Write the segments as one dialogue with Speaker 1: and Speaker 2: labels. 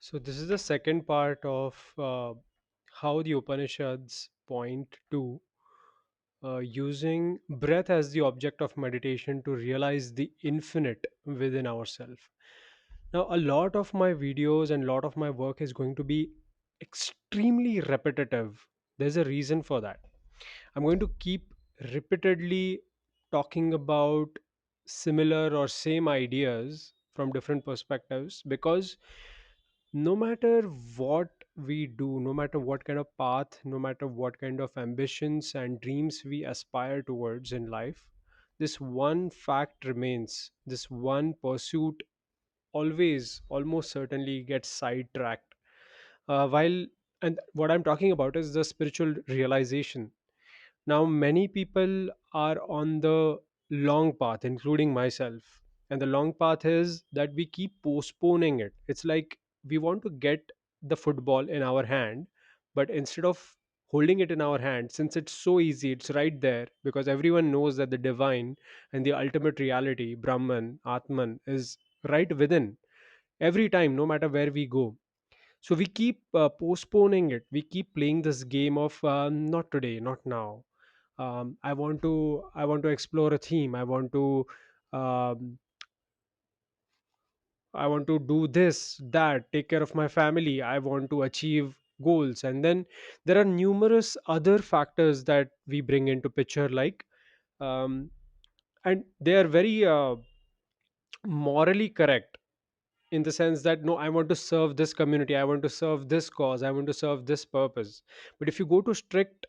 Speaker 1: So, this is the second part of how the Upanishads point to using breath as the object of meditation to realize the infinite within ourselves. Now, a lot of my videos and a lot of my work is going to be extremely repetitive. There's a reason for that. I'm going to keep repeatedly talking about similar or same ideas from different perspectives because no matter what we do, no matter what kind of path, no matter what kind of ambitions and dreams we aspire towards in life, this one fact remains. This one pursuit always, almost certainly gets sidetracked. While and what I'm talking about is the spiritual realization. Now, many people are on the long path, including myself. And the long path is that we keep postponing it. It's like we want to get the football in our hand, but instead of holding it in our hand, since it's so easy, it's right there because everyone knows that the divine and the ultimate reality, Brahman, Atman, is right within every time, no matter where we go. So we keep postponing it. We keep playing this game of not today, not now. I want to explore a theme. Um, I want to do this, that, take care of my family. I want to achieve goals. And then there are numerous other factors that we bring into picture, like um, and they are very morally correct in the sense that no, I want to serve this community, I want to serve this cause, I want to serve this purpose. But if you go to strict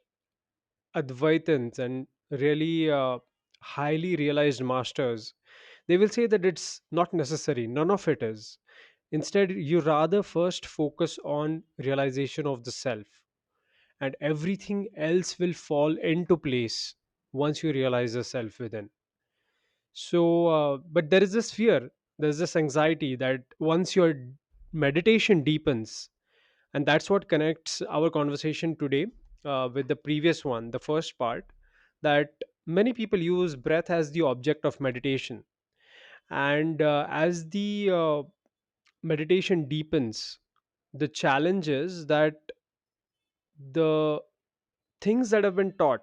Speaker 1: Advaitins and really highly realized masters, they will say that it's not necessary. None of it is. Instead, you rather first focus on realization of the self, and everything else will fall into place once you realize the self within. So, but there is this fear, there's this anxiety that once your meditation deepens, and that's what connects our conversation today with the previous one, the first part, that many people use breath as the object of meditation. And as the meditation deepens, the challenge is that the things that have been taught,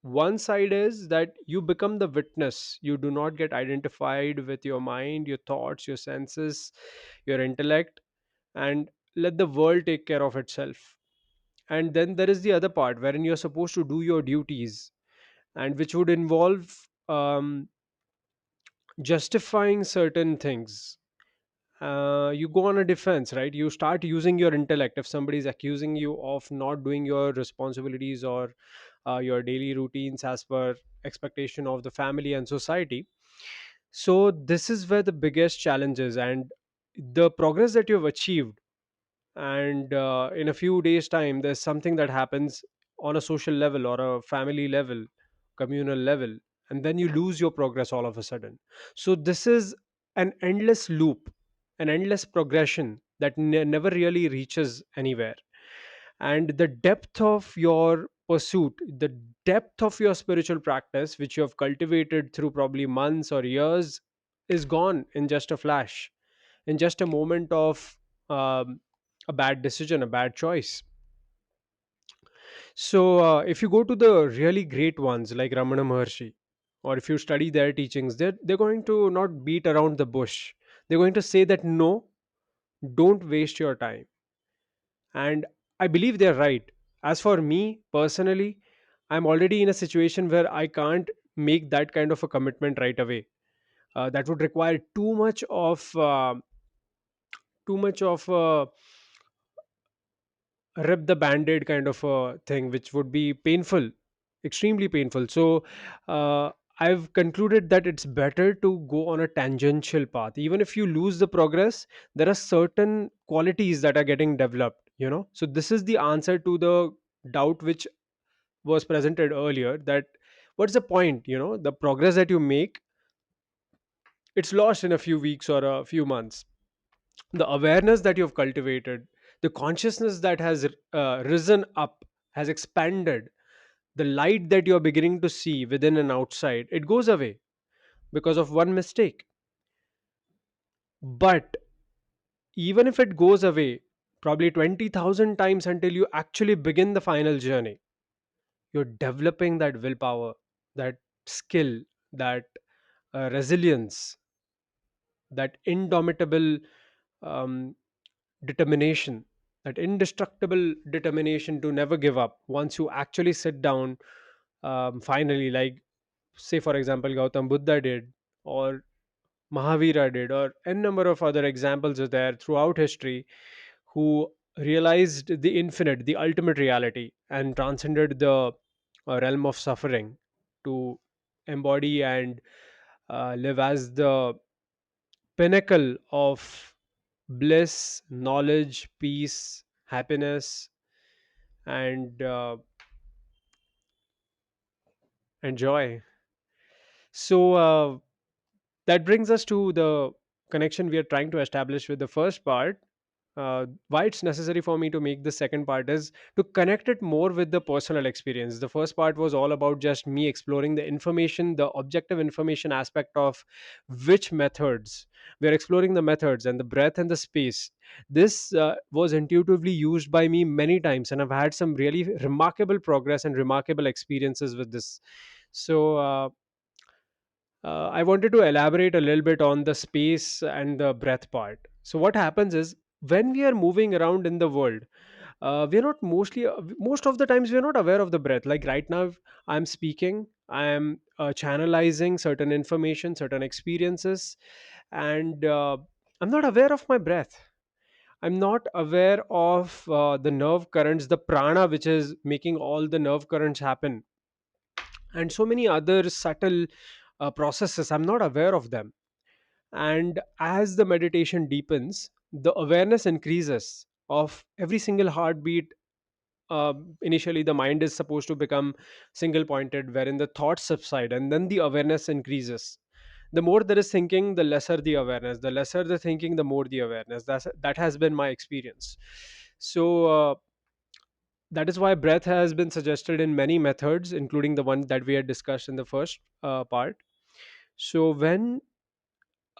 Speaker 1: one side is that you become the witness. You do not get identified with your mind, your thoughts, your senses, your intellect, and let the world take care of itself. And then there is the other part wherein you're supposed to do your duties, and which would involve justifying certain things. You go on a defense, right? You start using your intellect if somebody is accusing you of not doing your responsibilities or your daily routines as per expectation of the family and society. So this is where the biggest challenge is, and the progress that you've achieved, and in a few days time there's something that happens on a social level or a family level, communal level, and then you lose your progress all of a sudden. So this is an endless loop, an endless progression that never really reaches anywhere. And the depth of your pursuit, the depth of your spiritual practice which you have cultivated through probably months or years, is gone in just a flash, in just a moment of um, a bad decision, a bad choice. So, if you go to the really great ones like Ramana Maharshi, or if you study their teachings, they're going to not beat around the bush. They're going to say that no, don't waste your time. And I believe they're right. As for me personally, I'm already in a situation where I can't make that kind of a commitment right away. That would require too much of rip the band-aid kind of a thing, which would be painful, extremely painful. So I've concluded that it's better to go on a tangential path. Even if you lose the progress, there are certain qualities that are getting developed, so this is the answer to the doubt which was presented earlier, that what's the point, the progress that you make, it's lost in a few weeks or a few months. The awareness that you've cultivated, the consciousness that has risen up, has expanded, the light that you're beginning to see within and outside, it goes away because of one mistake. But even if it goes away probably 20,000 times until you actually begin the final journey, you're developing that willpower, that skill, that resilience, that indomitable um, determination, that indestructible determination to never give up once you actually sit down. Finally, like, say for example, Gautam Buddha did, or Mahavira did, or n number of other examples are there throughout history, who realized the infinite, the ultimate reality, and transcended the realm of suffering to embody and live as the pinnacle of bliss, knowledge, peace, happiness, and joy. So, that brings us to the connection we are trying to establish with the first part. Why it's necessary for me to make the second part is to connect it more with the personal experience. The first part was all about just me exploring the information, the objective information aspect of which methods. We are exploring the methods and the breadth and the space. This was intuitively used by me many times, and I've had some really remarkable progress and remarkable experiences with this. So, I wanted to elaborate a little bit on the space and the breath part. So, what happens is when we are moving around in the world, we're not mostly, most of the times, we're not aware of the breath. Like right now, I'm speaking, I'm channelizing certain information, certain experiences, and I'm not aware of my breath. I'm not aware of the nerve currents, the prana, which is making all the nerve currents happen, and so many other subtle processes. I'm not aware of them. And as the meditation deepens, the awareness increases of every single heartbeat. Initially, the mind is supposed to become single pointed, wherein the thoughts subside and then the awareness increases. The more there is thinking, the lesser the awareness. The lesser the thinking, the more the awareness. That has been my experience. So, that is why breath has been suggested in many methods, including the one that we had discussed in the first part. So, when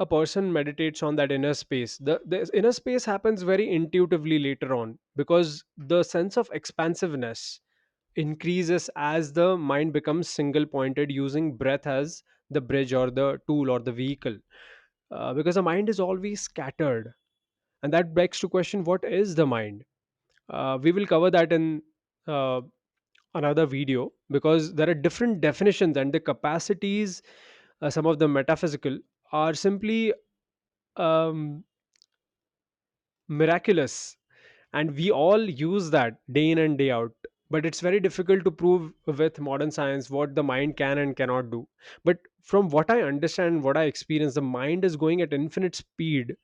Speaker 1: a person meditates on that inner space, the inner space happens very intuitively later on, because the sense of expansiveness increases as the mind becomes single pointed, using breath as the bridge or the tool or the vehicle. Because the mind is always scattered, and that begs to question, what is the mind? We will cover that in uh, another video, because there are different definitions and the capacities. Some of the metaphysical are simply um, miraculous, and we all use that day in and day out. But it's very difficult to prove with modern science what the mind can and cannot do. But from what I understand, what I experience, the mind is going at infinite speed,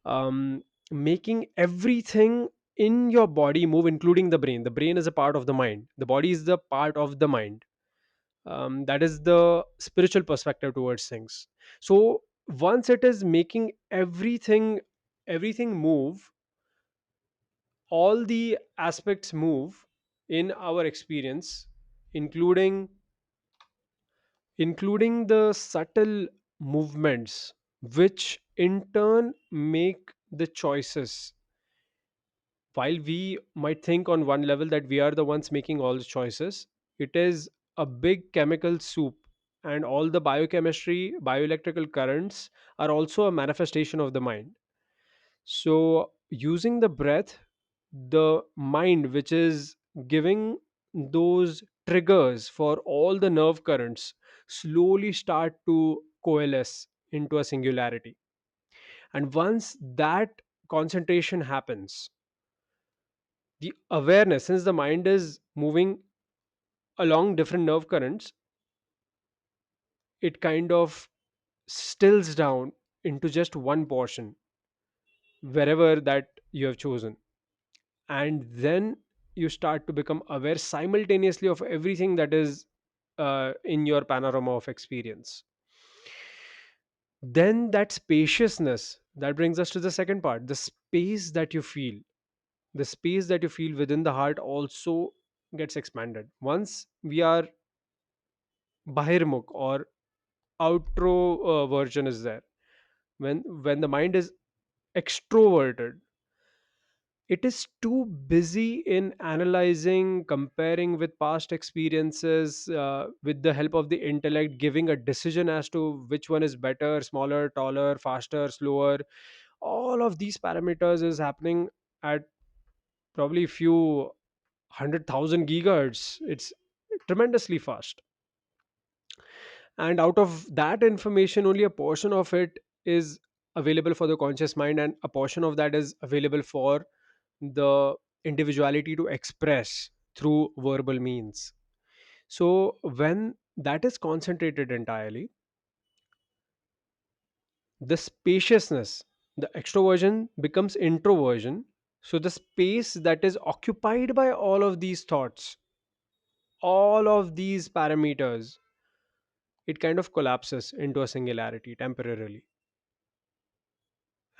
Speaker 1: um, making everything in your body move, including the brain. The brain is a part of the mind, the body is the part of the mind. That is the spiritual perspective towards things. So once it is making everything move, all the aspects move in our experience, including the subtle movements, which in turn make the choices. While we might think on one level that we are the ones making all the choices, it is a big chemical soup, and all the biochemistry, bioelectrical currents are also a manifestation of the mind. So, using the breath, the mind, which is giving those triggers for all the nerve currents, slowly start to coalesce into a singularity. And once that concentration happens, the awareness, since the mind is moving along different nerve currents, it kind of stills down into just one portion, wherever that you have chosen. And then you start to become aware simultaneously of everything that is in your panorama of experience. Then that spaciousness, that brings us to the second part, the space that you feel. The space that you feel within the heart also gets expanded once we are bahirmukh, or outro version is there. When the mind is extroverted. It is too busy in analyzing, comparing with past experiences, with the help of the intellect, giving a decision as to which one is better, smaller, taller, faster, slower. All of these parameters is happening at probably few 100,000 gigahertz. It's tremendously fast. And out of that information, only a portion of it is available for the conscious mind, and a portion of that is available for the individuality to express through verbal means. So when that is concentrated entirely, the spaciousness, the extroversion becomes introversion. So the space that is occupied by all of these thoughts, all of these parameters, it kind of collapses into a singularity temporarily.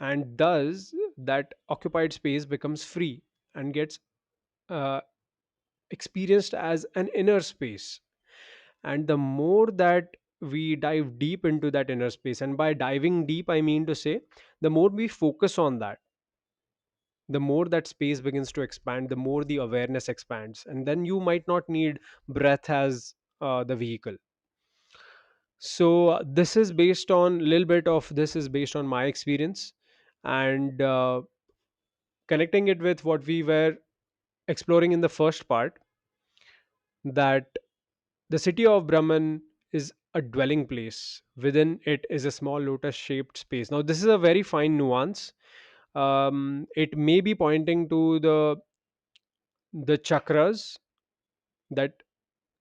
Speaker 1: And thus that occupied space becomes free and gets uh, experienced as an inner space. And the more that we dive deep into that inner space, and by diving deep I mean to say, the more we focus on that, the more that space begins to expand, the more the awareness expands, and then you might not need breath as the vehicle. So this is based on, little bit of this is based on my experience, and connecting it with what we were exploring in the first part, that the city of Brahman is a dwelling place. Within it is a small lotus shaped space. Now, this is a very fine nuance. It may be pointing to the chakras, that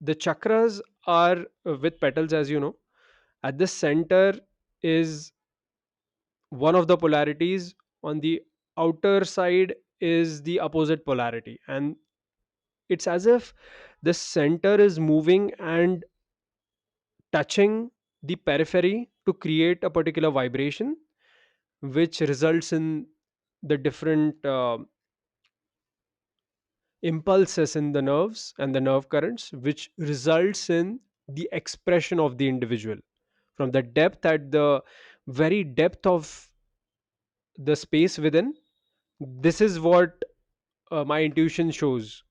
Speaker 1: the chakras are with petals, as you know. At the center is one of the polarities, on the outer side is the opposite polarity. And it's as if the center is moving and touching the periphery to create a particular vibration, which results in the different impulses in the nerves and the nerve currents, which results in the expression of the individual from the depth, at the very depth of the space within. This is what my intuition shows,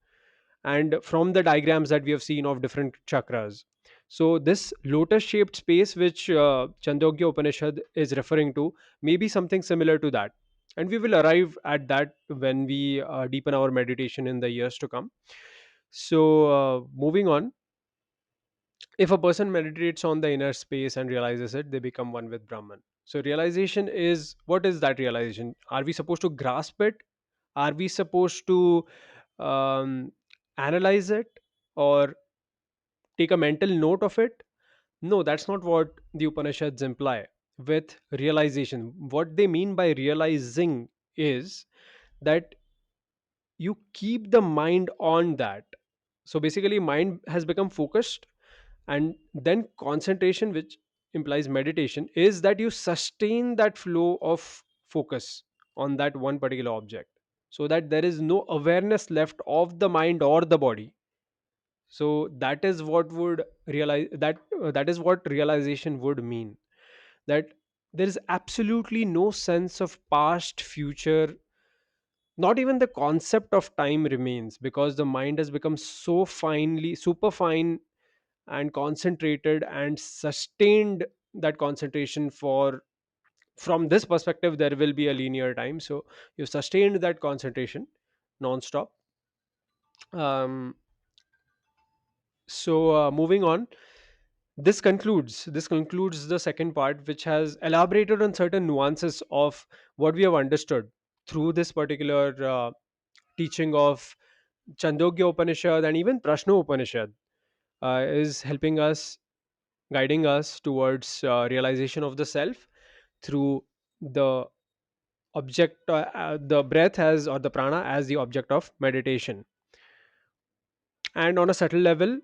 Speaker 1: and from the diagrams that we have seen of different chakras. So this lotus shaped space which Chandogya Upanishad is referring to may be something similar to that, and we will arrive at that when we deepen our meditation in the years to come. So moving on, if a person meditates on the inner space and realizes it, they become one with Brahman. So realization is, what is that realization? Are we supposed to grasp it? Are we supposed to um, analyze it, or take a mental note of it? No, that's not what the Upanishads imply with realization. What they mean by realizing is that you keep the mind on that. So basically, mind has become focused, and then concentration, which implies meditation, is that you sustain that flow of focus on that one particular object, so that there is no awareness left of the mind or the body. So that is what would realize that that is what realization would mean, that there is absolutely no sense of past, future, not even the concept of time remains, because the mind has become so finely super fine and concentrated and sustained that concentration for, from this perspective there will be a linear time, so you sustained that concentration non-stop. Um, so moving on, this concludes the second part, which has elaborated on certain nuances of what we have understood through this particular teaching of Chandogya Upanishad and even Prashna Upanishad, is helping us, guiding us towards realization of the self through the the breath as, or the prana as the object of meditation. And on a subtle level,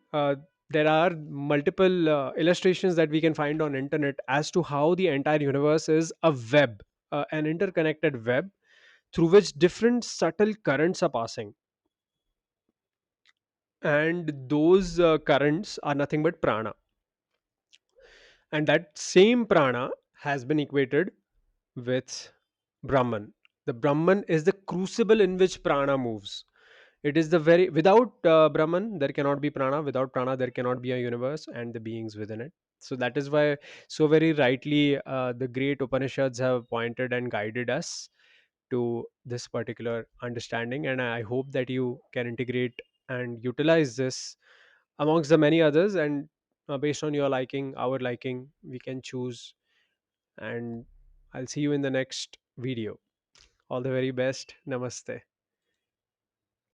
Speaker 1: there are multiple illustrations that we can find on internet as to how the entire universe is a web, an interconnected web through which different subtle currents are passing, and those currents are nothing but prana. And that same prana has been equated with Brahman. The Brahman is the crucible in which prana moves. It is the very, without Brahman, there cannot be prana. Without prana, there cannot be a universe and the beings within it. So that is why, so very rightly, the great Upanishads have pointed and guided us to this particular understanding. And I hope that you can integrate and utilize this amongst the many others. And based on your liking, our liking, we can choose. And I'll see you in the next video. All the very best. Namaste.